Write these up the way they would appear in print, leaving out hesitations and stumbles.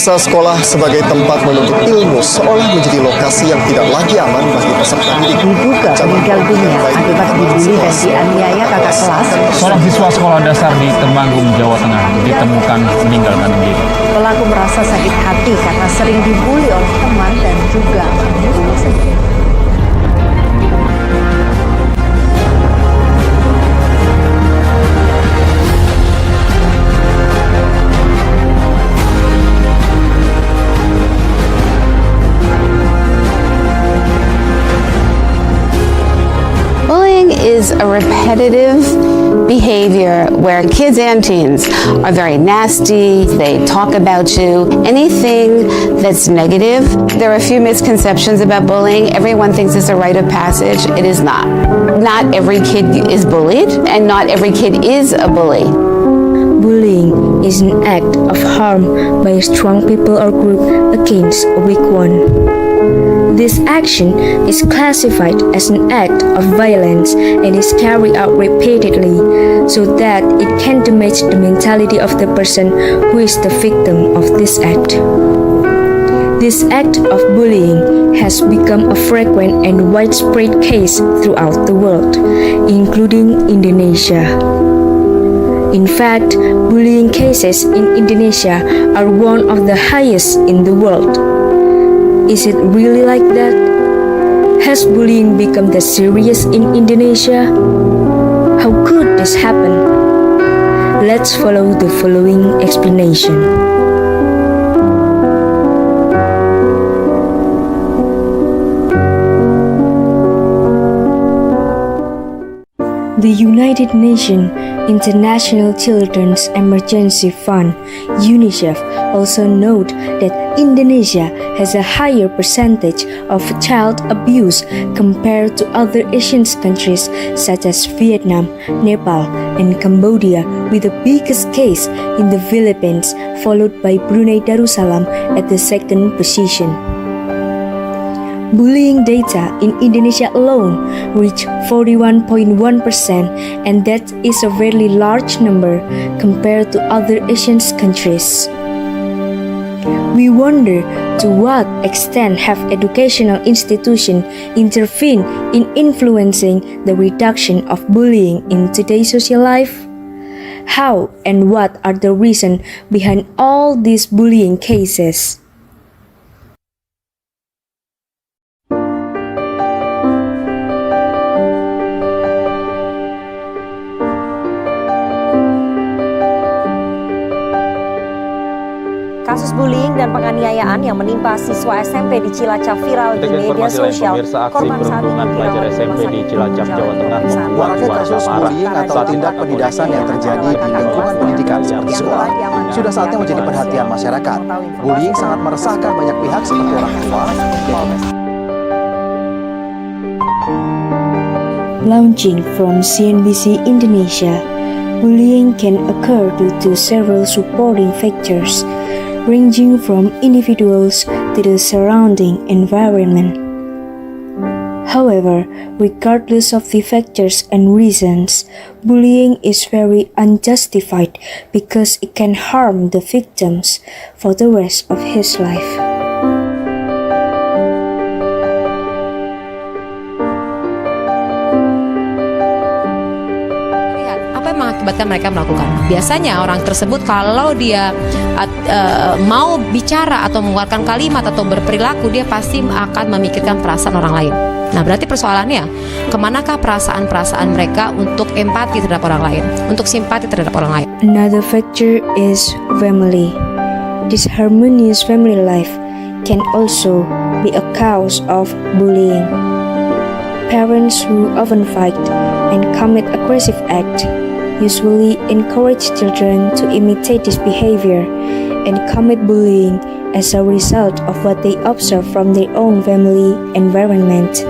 Sekolah sebagai tempat menuntut ilmu seolah menjadi lokasi yang tidak lagi aman bagi peserta didik. Diduga meninggal dunia akibat dibully dan dianiaya kakak kelas. Seorang siswa sekolah dasar di Temanggung, Jawa Tengah ditemukan meninggalkan diri. Pelaku merasa sakit hati karena sering dibully oleh teman dan juga guru sendiri. Is a repetitive behavior where kids and teens are very nasty, they talk about you, anything that's negative. There are a few misconceptions about bullying. Everyone thinks it's a rite of passage. It is not. Not every kid is bullied, and not every kid is a bully. Bullying is an act of harm by a strong people or group against a weak one. This action is classified as an act of violence and is carried out repeatedly so that it can damage the mentality of the person who is the victim of this act. This act of bullying has become a frequent and widespread case throughout the world, including Indonesia. In fact, bullying cases in Indonesia are one of the highest in the world. Is it really like that? Has bullying become that serious in Indonesia? How could this happen? Let's follow the following explanation. The United Nations International Children's Emergency Fund, UNICEF, also note that Indonesia has a higher percentage of child abuse compared to other Asian countries such as Vietnam, Nepal, and Cambodia, with the biggest case in the Philippines, followed by Brunei Darussalam at the second position. Bullying data in Indonesia alone reached 41.1%, and that is a very large number compared to other Asian countries. We wonder to what extent have educational institutions intervened in influencing the reduction of bullying in today's social life? How and what are the reasons behind all these bullying cases? Kasus bullying dan penganiayaan yang menimpa siswa SMP di Cilacap viral di media sosial. Korban saat ini pelajar SMP di Cilacap, Jawa Tengah membuat warga marah atau tindak penindasan yang terjadi di lingkungan pendidikan seperti sekolah sudah saatnya menjadi perhatian masyarakat. Bullying sangat meresahkan banyak pihak seperti orang tua. Launching from CNBC Indonesia, bullying can occur due to several supporting factors, ranging from individuals to the surrounding environment. However, regardless of the factors and reasons, bullying is very unjustified because it can harm the victims for the rest of his life. Mengakibatkan mereka melakukan. Biasanya orang tersebut kalau dia mau bicara atau mengeluarkan kalimat atau berperilaku, dia pasti akan memikirkan perasaan orang lain. Nah, berarti persoalannya, kemanakah perasaan-perasaan mereka untuk empati terhadap orang lain, untuk simpati terhadap orang lain? Another factor is family. Disharmonious family life can also be a cause of bullying. Parents who often fight and commit aggressive acts usually encourage children to imitate this behavior and commit bullying as a result of what they observe from their own family environment.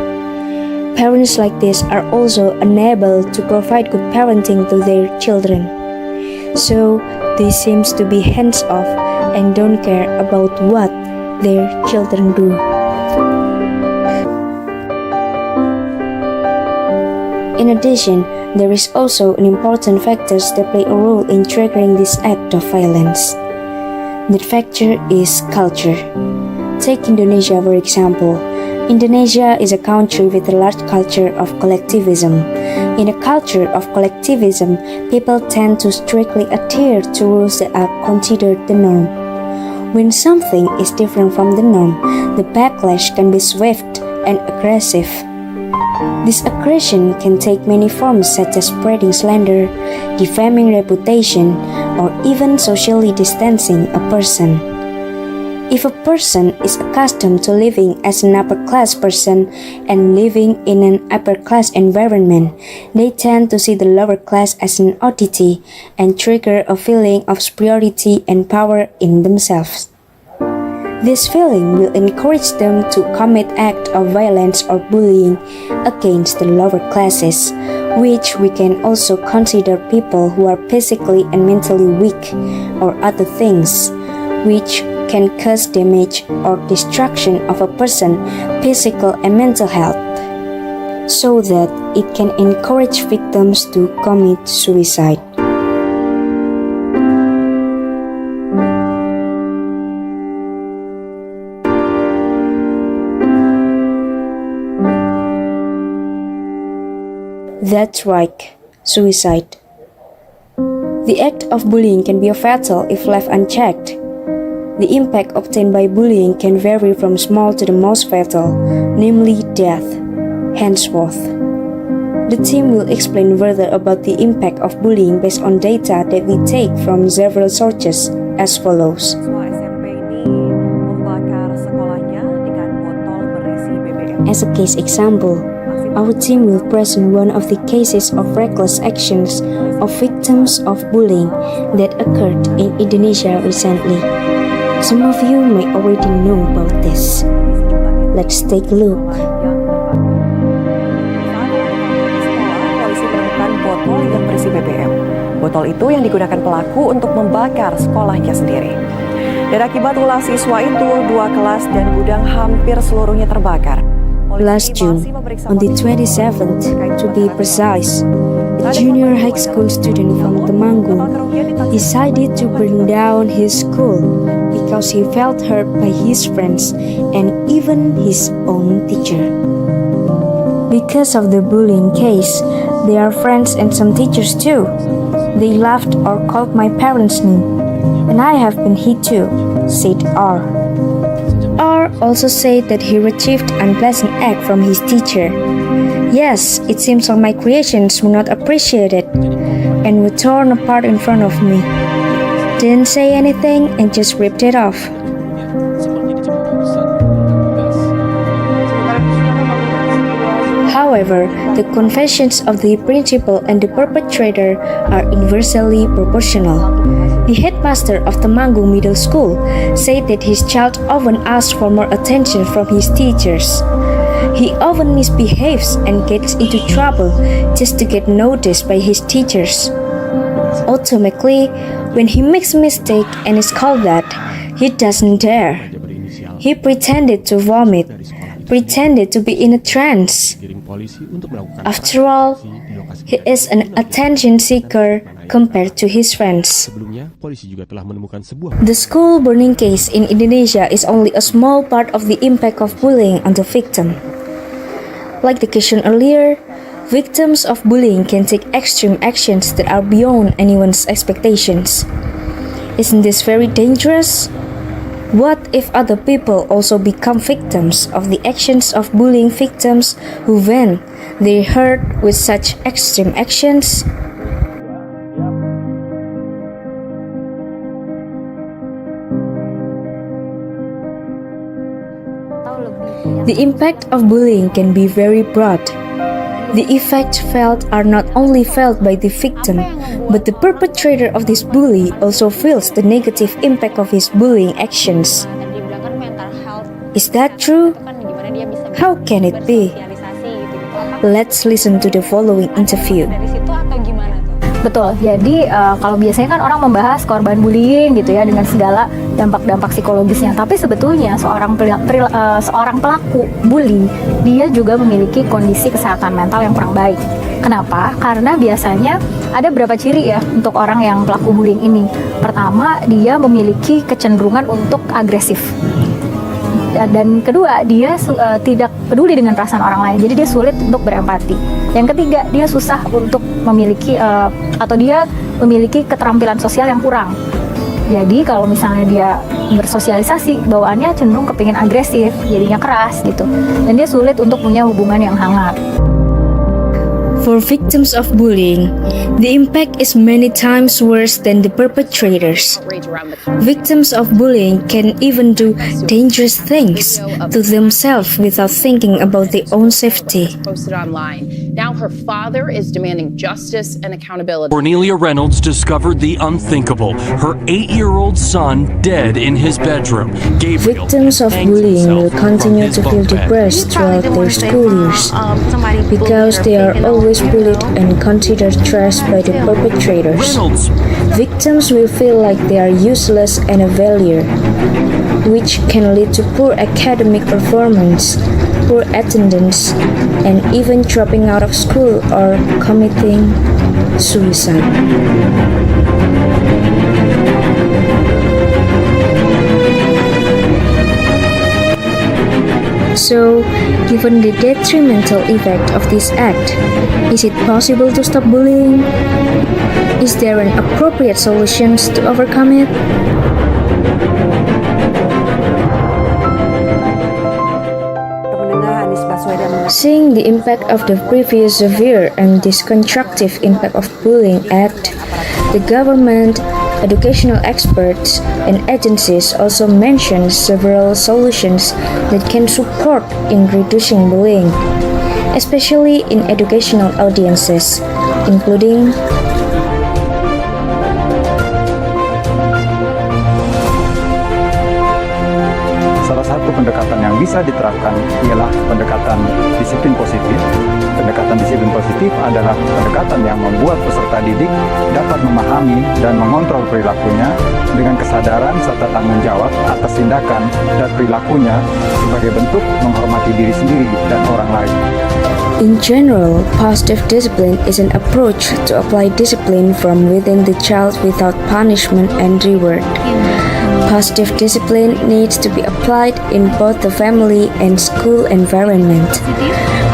Parents like this are also unable to provide good parenting to their children, so they seem to be hands-off and don't care about what their children do. In addition, there is also an important factors that play a role in triggering this act of violence. That factor is culture. Take Indonesia for example. Indonesia is a country with a large culture of collectivism. In a culture of collectivism, people tend to strictly adhere to rules that are considered the norm. When something is different from the norm, the backlash can be swift and aggressive. This aggression can take many forms such as spreading slander, defaming reputation, or even socially distancing a person. If a person is accustomed to living as an upper-class person and living in an upper-class environment, they tend to see the lower class as an oddity and trigger a feeling of superiority and power in themselves. This feeling will encourage them to commit acts of violence or bullying against the lower classes, which we can also consider people who are physically and mentally weak or other things, which can cause damage or destruction of a person's physical and mental health, so that it can encourage victims to commit suicide. That's right, suicide. The act of bullying can be fatal if left unchecked. The impact obtained by bullying can vary from small to the most fatal, namely death. Henceforth, the team will explain further about the impact of bullying based on data that we take from several sources as follows. As a case example, our team will present one of the cases of reckless actions of victims of bullying that occurred in Indonesia recently. Some of you may already know about this. Let's take a look. Polisi menemukan botol yang berisi BBM. Botol itu yang digunakan pelaku untuk membakar sekolahnya sendiri. Dan akibat ulah siswa itu, 2 kelas dan gudang hampir seluruhnya terbakar. Last June, on the 27th to be precise, a junior high school student from Temanggung decided to burn down his school because he felt hurt by his friends and even his own teacher. Because of the bullying case, there are friends and some teachers too. They laughed or called my parents' name, and I have been hit too, said R. R also said that he retrieved unpleasant act from his teacher. Yes, it seems like my creations were not appreciated and were torn apart in front of me. Didn't say anything and just ripped it off. However, the confessions of the principal and the perpetrator are inversely proportional. The headmaster of Temanggung Middle School said that his child often asks for more attention from his teachers. He often misbehaves and gets into trouble just to get noticed by his teachers. Ultimately, when he makes a mistake and is called that, he doesn't dare. He pretended to vomit, pretended to be in a trance. After all, he is an attention seeker compared to his friends. The school burning case in Indonesia is only a small part of the impact of bullying on the victim. Like the question earlier, victims of bullying can take extreme actions that are beyond anyone's expectations. Isn't this very dangerous? What if other people also become victims of the actions of bullying victims who when they hurt with such extreme actions? The impact of bullying can be very broad. The effects felt are not only felt by the victim, but the perpetrator of this bully also feels the negative impact of his bullying actions. Is that true? How can it be? Let's listen to the following interview. Betul. Jadi kalau biasanya kan orang membahas korban bullying gitu ya dengan segala dampak-dampak psikologisnya. Tapi sebetulnya seorang pelaku bully dia juga memiliki kondisi kesehatan mental yang kurang baik. Kenapa? Karena biasanya ada beberapa ciri ya untuk orang yang pelaku bullying ini. Pertama, dia memiliki kecenderungan untuk agresif. Dan kedua, dia tidak peduli dengan perasaan orang lain. Jadi dia sulit untuk berempati. Yang ketiga, dia susah untuk memiliki atau dia memiliki keterampilan sosial yang kurang. Jadi kalau misalnya dia bersosialisasi, bawaannya cenderung kepingin agresif, jadinya keras gitu. Dan dia sulit untuk punya hubungan yang hangat. For victims of bullying, the impact is many times worse than the perpetrators. Victims of bullying can even do dangerous things to themselves without thinking about their own safety. Posted online. Now her father is demanding justice and accountability. Cornelia Reynolds discovered the unthinkable. Her 8-year-old son dead in his bedroom. Gabriel Victims of bullying will continue to feel depressed throughout their school years because they are always bullied and considered trash by the perpetrators. Victims will feel like they are useless and a failure, which can lead to poor academic performance, poor attendance, and even dropping out of school or committing suicide. So, given the detrimental effect of this act, is it possible to stop bullying? Is there an appropriate solution to overcome it? Seeing the impact of the previous severe and destructive impact of bullying act, the government, educational experts, and agencies also mention several solutions that can support in reducing bullying, especially in educational audiences, including salah satu pendekatan yang bisa diterapkan ialah pendekatan disiplin positif. Pendekatan disiplin positif adalah pendekatan yang membuat peserta didik dapat memahami dan mengontrol perilakunya dengan kesadaran serta tanggung jawab atas tindakan dan perilakunya sebagai bentuk menghormati diri sendiri dan orang lain. In general, positive discipline is an approach to apply discipline from within the child without punishment and reward. Positive discipline needs to be applied in both the family and school environment.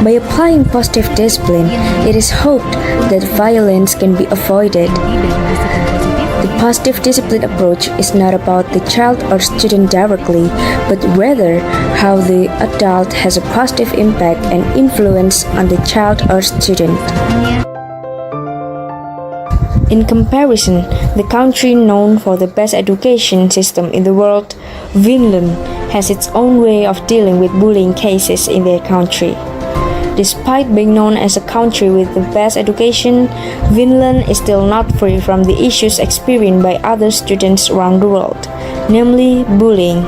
By applying positive discipline, it is hoped that violence can be avoided. The positive discipline approach is not about the child or student directly, but rather how the adult has a positive impact and influence on the child or student. In comparison, the country known for the best education system in the world, Finland, has its own way of dealing with bullying cases in their country. Despite being known as a country with the best education, Finland is still not free from the issues experienced by other students around the world, namely bullying.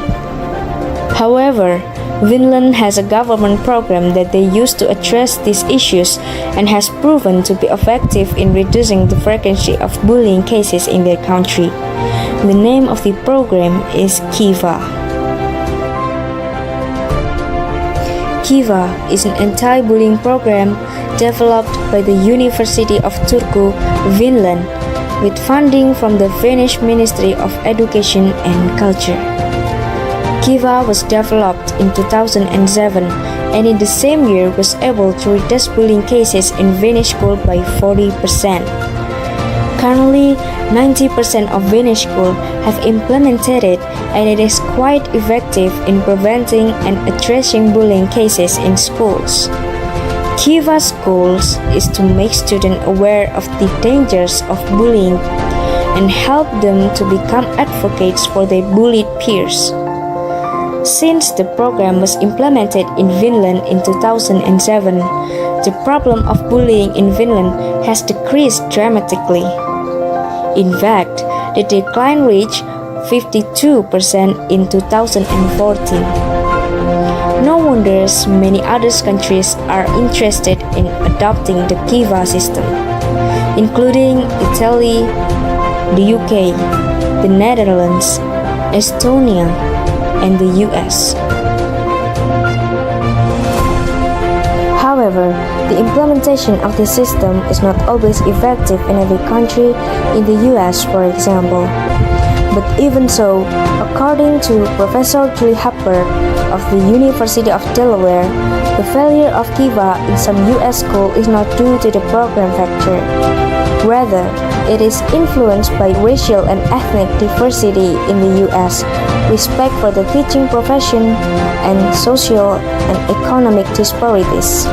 However, Finland has a government program that they use to address these issues and has proven to be effective in reducing the frequency of bullying cases in their country. The name of the program is Kiva. Kiva is an anti-bullying program developed by the University of Turku, Finland, with funding from the Finnish Ministry of Education and Culture. Kiva was developed in 2007 and in the same year was able to reduce bullying cases in Finnish schools by 40%. Currently, 90% of Finnish schools have implemented it, and it is quite effective in preventing and addressing bullying cases in schools. Kiva's goal is to make students aware of the dangers of bullying and help them to become advocates for their bullied peers. Since the program was implemented in Finland in 2007, the problem of bullying in Finland has decreased dramatically. In fact, the decline reached 52% in 2014. No wonder many other countries are interested in adopting the Kiva system. including Italy, the UK, the Netherlands, Estonia, and the US. However, the implementation of this system is not always effective in every country, in the US, for example. But even so, according to Professor Julie Harper of the University of Delaware, the failure of Kiva in some US schools is not due to the program factor. Rather, it is influenced by racial and ethnic diversity in the US, respect for the teaching profession, and social and economic disparities.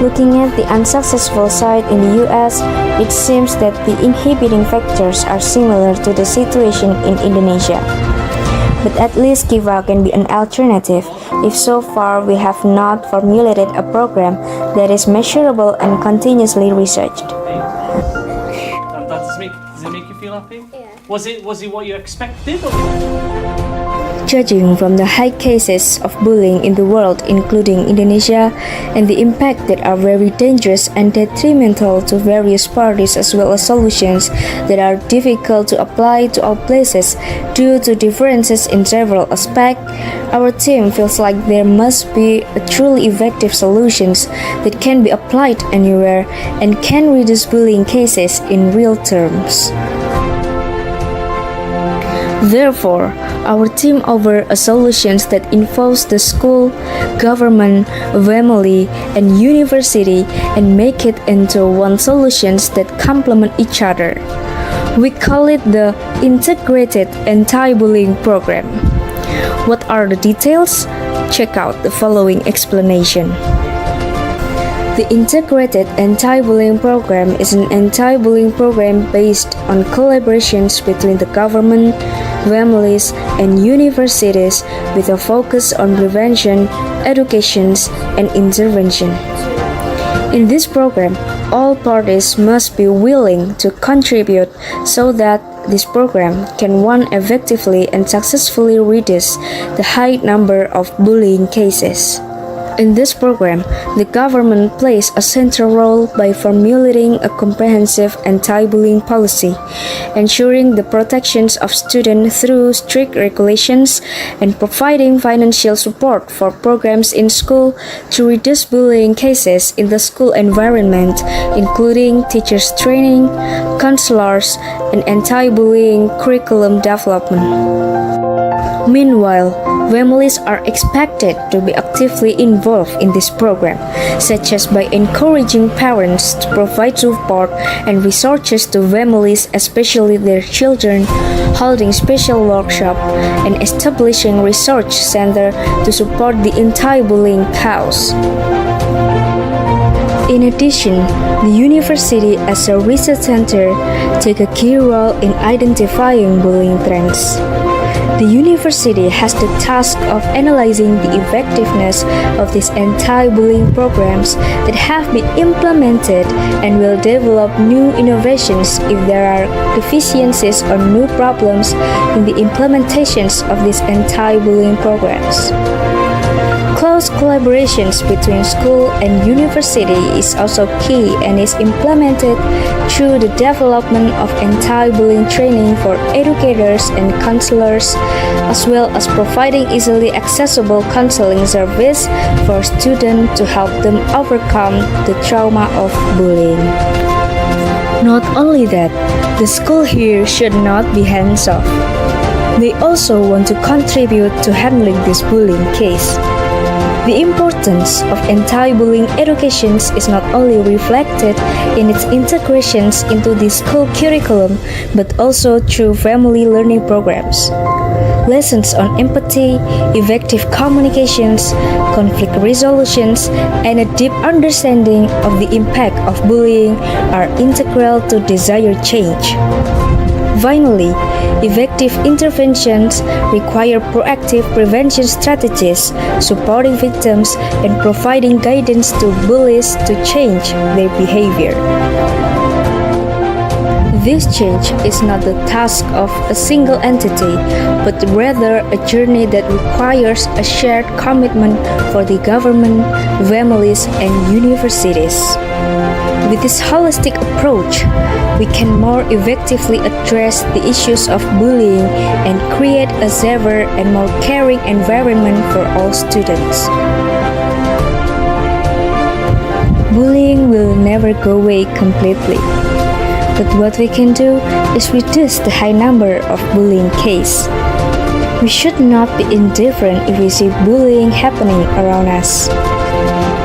Looking at the unsuccessful side in the US, it seems that the inhibiting factors are similar to the situation in Indonesia. But at least Kiva can be an alternative if so far we have not formulated a program that is measurable and continuously researched. Does it make you feel happy? Yeah. Was it what you expected? Judging from the high cases of bullying in the world, including Indonesia, and the impact that are very dangerous and detrimental to various parties, as well as solutions that are difficult to apply to all places due to differences in several aspects, our team feels like there must be a truly effective solutions that can be applied anywhere and can reduce bullying cases in real terms. Therefore, our team over a solutions that involves the school, government, family, and university and make it into one solutions that complement each other. We call it the Integrated Anti-Bullying Program. What are the details? Check out the following explanation. The Integrated Anti-Bullying Program is an anti-bullying program based on collaborations between the government, families, and universities with a focus on prevention, education, and intervention. In this program, all parties must be willing to contribute so that this program can effectively and successfully reduce the high number of bullying cases. In this program, the government plays a central role by formulating a comprehensive anti-bullying policy, ensuring the protections of students through strict regulations, and providing financial support for programs in school to reduce bullying cases in the school environment, including teachers training, counselors, and anti-bullying curriculum development. Meanwhile, families are expected to be actively involved in this program, such as by encouraging parents to provide support and resources to families, especially their children, holding special workshops, and establishing research centers to support the anti-bullying cause. In addition, the university as a research center take a key role in identifying bullying trends. The university has the task of analyzing the effectiveness of these anti-bullying programs that have been implemented and will develop new innovations if there are deficiencies or new problems in the implementations of these anti-bullying programs. Close collaborations between school and university is also key and is implemented through the development of anti-bullying training for educators and counselors, as well as providing easily accessible counseling service for students to help them overcome the trauma of bullying. Not only that, the school here should not be hands-off. They also want to contribute to handling this bullying case. The importance of anti-bullying education is not only reflected in its integrations into the school curriculum, but also through family learning programs. Lessons on empathy, effective communications, conflict resolutions, and a deep understanding of the impact of bullying are integral to desired change. Finally, effective interventions require proactive prevention strategies, supporting victims, and providing guidance to bullies to change their behavior. This change is not the task of a single entity, but rather a journey that requires a shared commitment for the government, families, and universities. With this holistic approach, we can more effectively address the issues of bullying and create a safer and more caring environment for all students. Bullying will never go away completely, but what we can do is reduce the high number of bullying cases. We should not be indifferent if we see bullying happening around us.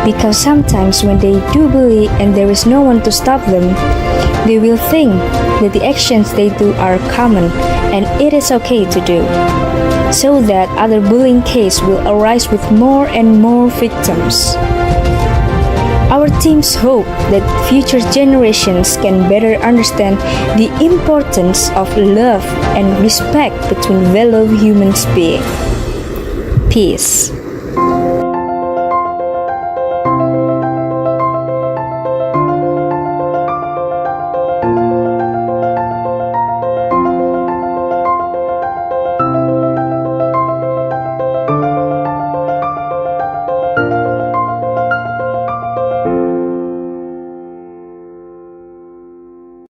Because sometimes when they do bully and there is no one to stop them, they will think that the actions they do are common and it is okay to do, so that other bullying cases will arise with more and more victims. Our teams hope that future generations can better understand the importance of love and respect between fellow human beings. Peace.